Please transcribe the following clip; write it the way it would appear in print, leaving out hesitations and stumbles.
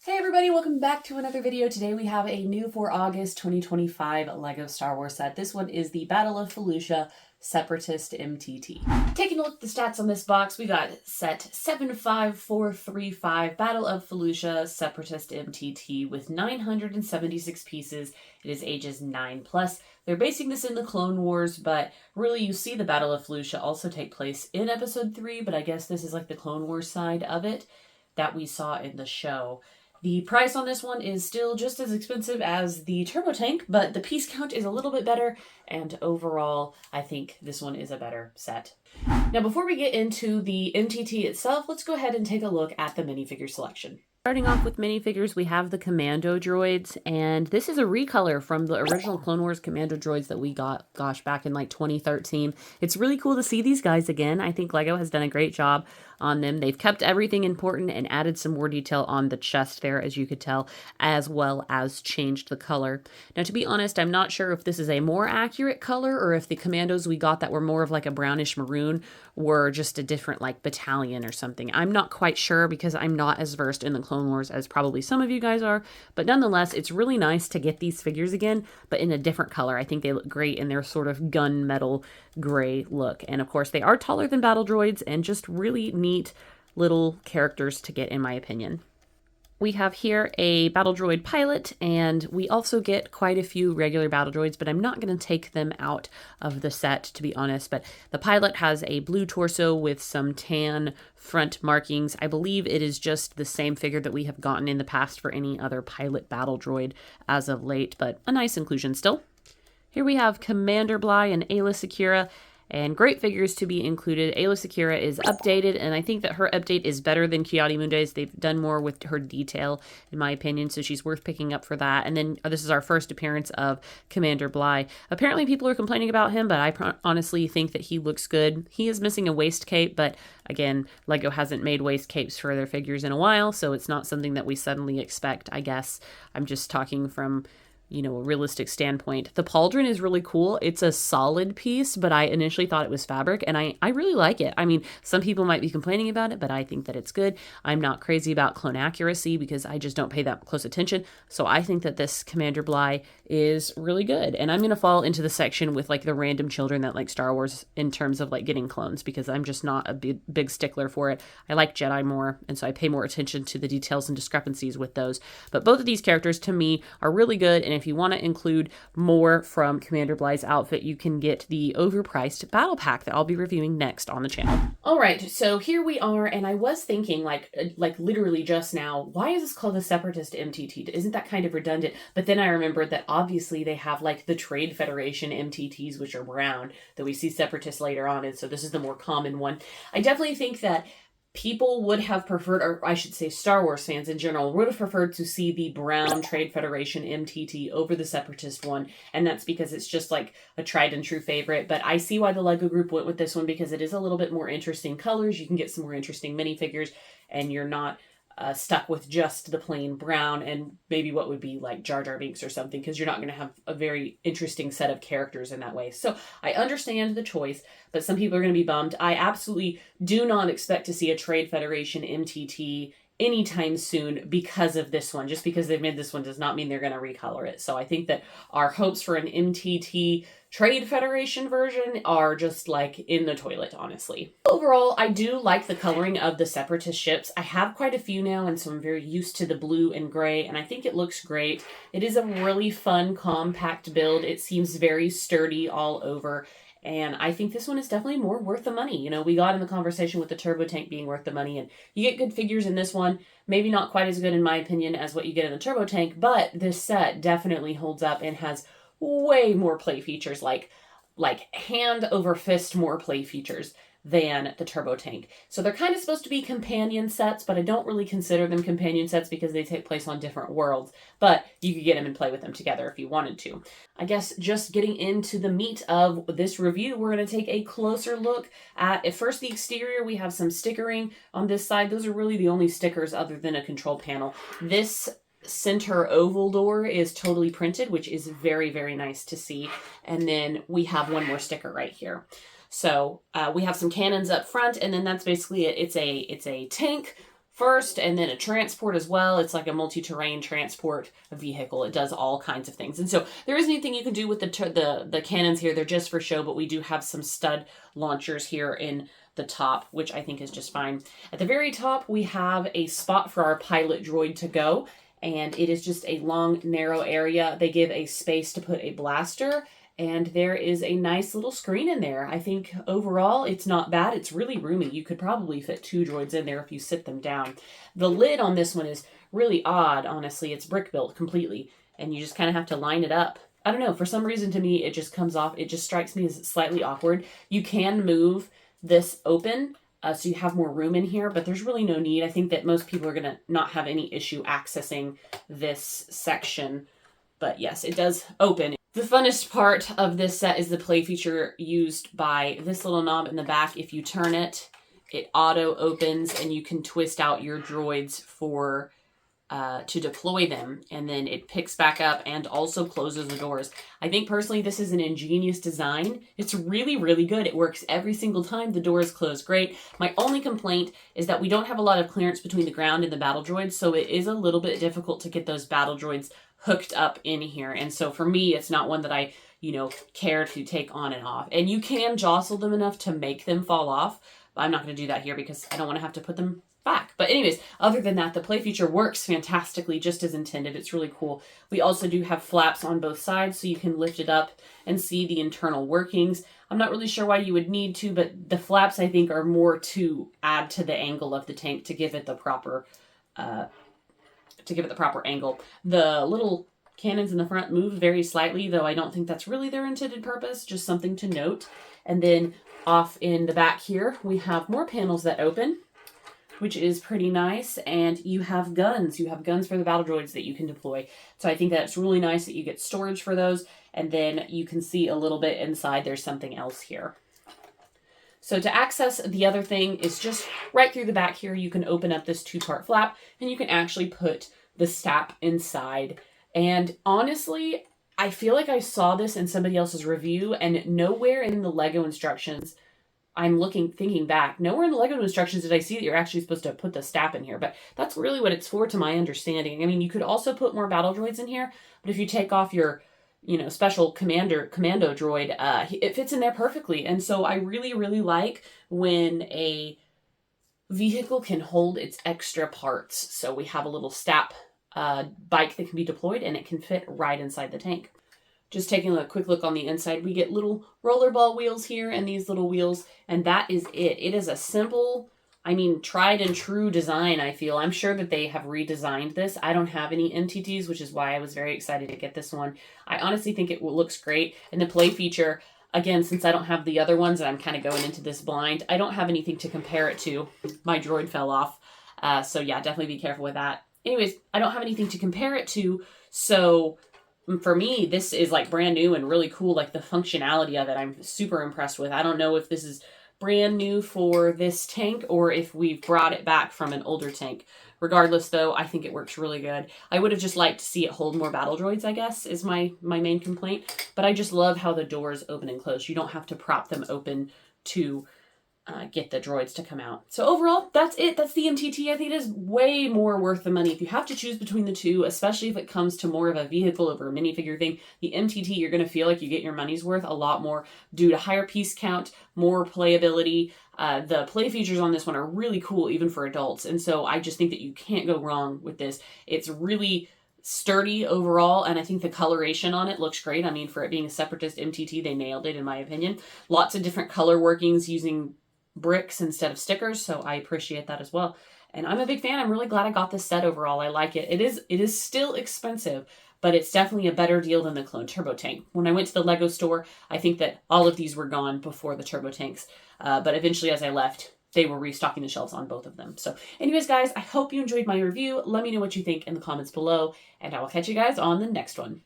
Hey everybody, welcome back to another video. Today we have a new for August 2025 LEGO Star Wars set. This one is the Battle of Felucia Separatist MTT. Taking a look at the stats on this box, we got set 75435 Battle of Felucia Separatist MTT with 976 pieces. It is ages 9+. They're basing this in the Clone Wars, but really you see the Battle of Felucia also take place in episode 3, but I guess this is like the Clone Wars side of it that we saw in the show. The price on this one is still just as expensive as the Turbo Tank, but the piece count is a little bit better, and overall, I think this one is a better set. Now, before we get into the MTT itself, let's go ahead and take a look at the minifigure selection. Starting off with minifigures, we have the Commando droids, and this is a recolor from the original Clone Wars Commando droids that we got, back in like 2013. It's really cool to see these guys again. I think LEGO has done a great job on them. They've kept everything important and added some more detail on the chest there, as you could tell, as well as changed the color. Now, to be honest, I'm not sure if this is a more accurate color or if the Commandos we got that were more of like a brownish maroon were just a different like battalion or something. I'm not quite sure because I'm not as versed in the Clone Wars as probably some of you guys are, but nonetheless, it's really nice to get these figures again, but in a different color. I think they look great in their sort of gunmetal gray look. And of course, they are taller than battle droids and just really neat little characters to get, in my opinion. We have here a battle droid pilot, and we also get quite a few regular battle droids, but I'm not going to take them out of the set, to be honest. But the pilot has a blue torso with some tan front markings. I believe it is just the same figure that we have gotten in the past for any other pilot battle droid as of late, but a nice inclusion still. Here we have Commander Bly and Ayla Secura, and great figures to be included. Ayla Secura is updated, and I think that her update is better than Ki-Adi-Mundi's. They've done more with her detail, in my opinion, so she's worth picking up for that. And then this is our first appearance of Commander Bly. Apparently people are complaining about him, but I honestly think that he looks good. He is missing a waist cape, but again, LEGO hasn't made waist capes for their figures in a while, so it's not something that we suddenly expect, I guess. I'm just talking from, a realistic standpoint. The pauldron is really cool. It's a solid piece, but I initially thought it was fabric, and I really like it. I mean, some people might be complaining about it, but I think that it's good. I'm not crazy about clone accuracy because I just don't pay that close attention. So I think that this Commander Bly is really good. And I'm going to fall into the section with like the random children that like Star Wars in terms of like getting clones, because I'm just not a big stickler for it. I like Jedi more, and so I pay more attention to the details and discrepancies with those. But both of these characters to me are really good, and if you want to include more from Commander Bly's outfit, you can get the overpriced battle pack that I'll be reviewing next on the channel. All right, so here we are, and I was thinking like literally just now, why is this called the Separatist MTT? Isn't that kind of redundant? But then I remembered that obviously they have like the Trade Federation MTTs, which are brown, that we see Separatists later on, and so this is the more common one. I definitely think that people would have preferred, or I should say Star Wars fans in general, would have preferred to see the brown Trade Federation MTT over the Separatist one, and that's because it's just like a tried and true favorite. But I see why the LEGO group went with this one, because it is a little bit more interesting colors. You can get some more interesting minifigures, and you're not stuck with just the plain brown and maybe what would be like Jar Jar Binks or something, because you're not going to have a very interesting set of characters in that way. So I understand the choice, but some people are going to be bummed. I absolutely do not expect to see a Trade Federation MTT anytime soon because of this one. Just because they've made this one does not mean they're going to recolor it. So I think that our hopes for an MTT Trade Federation version are just like in the toilet, honestly. Overall, I do like the coloring of the Separatist ships. I have quite a few now, and so I'm very used to the blue and gray, and I think it looks great. It is a really fun, compact build. It seems very sturdy all over, and I think this one is definitely more worth the money. We got in the conversation with the Turbo Tank being worth the money, and you get good figures in this one. Maybe not quite as good, in my opinion, as what you get in the Turbo Tank, but this set definitely holds up and has way more play features, like hand over fist more play features than the Turbo Tank. So they're kind of supposed to be companion sets, but I don't really consider them companion sets because they take place on different worlds, but you could get them and play with them together if you wanted to. I guess just getting into the meat of this review, we're going to take a closer look at first the exterior. We have some stickering on this side. Those are really the only stickers other than a control panel. This center oval door is totally printed, which is very, very nice to see. And then we have one more sticker right here. So we have some cannons up front, and then that's basically it. It's a tank first, and then a transport as well. It's like a multi-terrain transport vehicle. It does all kinds of things. And so there isn't anything you can do with the cannons here. They're just for show, but we do have some stud launchers here in the top, which I think is just fine. At the very top, we have a spot for our pilot droid to go, and it is just a long, narrow area. They give a space to put a blaster, and there is a nice little screen in there. I think overall it's not bad. It's really roomy. You could probably fit 2 droids in there if you sit them down. The lid on this one is really odd, honestly. It's brick built completely, and you just kind of have to line it up. I don't know. For some reason, to me, it just comes off. It just strikes me as slightly awkward. You can move this open so you have more room in here, but there's really no need. I think that most people are going to not have any issue accessing this section. But yes, it does open. The funnest part of this set is the play feature used by this little knob in the back. If you turn it, it auto opens and you can twist out your droids for to deploy them, and then it picks back up and also closes the doors. I think personally this is an ingenious design. It's really, really good. It works every single time. The doors close great. My only complaint is that we don't have a lot of clearance between the ground and the battle droids, so it is a little bit difficult to get those battle droids hooked up in here. And so for me, it's not one that I, care to take on and off. And you can jostle them enough to make them fall off, but I'm not going to do that here because I don't want to have to put them back. But anyways, other than that, the play feature works fantastically, just as intended. It's really cool. We also do have flaps on both sides, so you can lift it up and see the internal workings. I'm not really sure why you would need to, but the flaps, I think, are more to add to the angle of the tank to give it the proper angle. The little cannons in the front move very slightly, though I don't think that's really their intended purpose, just something to note. And then off in the back here, we have more panels that open, which is pretty nice, and you have guns. You have guns for the battle droids that you can deploy. So I think that's really nice that you get storage for those, and then you can see a little bit inside. There's something else here. So to access the other thing is just right through the back here. You can open up this 2-part flap, and you can actually put the STAP inside. And honestly, I feel like I saw this in somebody else's review, and nowhere in the Lego instructions, thinking back, nowhere in the Lego instructions did I see that you're actually supposed to put the STAP in here, but that's really what it's for, to my understanding. I mean, you could also put more battle droids in here, but if you take off your, special commando droid, it fits in there perfectly. And so I really, really like when a vehicle can hold its extra parts. So we have a little STAP bike that can be deployed, and it can fit right inside the tank. Just taking a quick look on the inside, we get little rollerball wheels here and these little wheels, and that is it. It is a simple, tried and true design, I feel. I'm sure that they have redesigned this. I don't have any MTTs, which is why I was very excited to get this one. I honestly think it looks great. And the play feature, again, since I don't have the other ones and I'm kind of going into this blind, I don't have anything to compare it to. My droid fell off. So yeah, definitely be careful with that. Anyways, I don't have anything to compare it to, so for me, this is like brand new and really cool. Like the functionality of it, I'm super impressed with. I don't know if this is brand new for this tank or if we've brought it back from an older tank. Regardless, though, I think it works really good. I would have just liked to see it hold more battle droids, I guess, is my main complaint. But I just love how the doors open and close. You don't have to prop them open to get the droids to come out. So overall, that's it. That's the MTT. I think it is way more worth the money. If you have to choose between the two, especially if it comes to more of a vehicle over a minifigure thing, the MTT, you're going to feel like you get your money's worth a lot more due to higher piece count, more playability. The play features on this one are really cool, even for adults. And so I just think that you can't go wrong with this. It's really sturdy overall, and I think the coloration on it looks great. I mean, for it being a Separatist MTT, they nailed it, in my opinion. Lots of different color workings using bricks instead of stickers, so I appreciate that as well. And I'm a big fan. I'm really glad I got this set overall. I like it. It is still expensive, but it's definitely a better deal than the Clone Turbo Tank. When I went to the Lego store, I think that all of these were gone before the Turbo Tanks, but eventually as I left, they were restocking the shelves on both of them. So anyways, guys, I hope you enjoyed my review. Let me know what you think in the comments below, and I will catch you guys on the next one.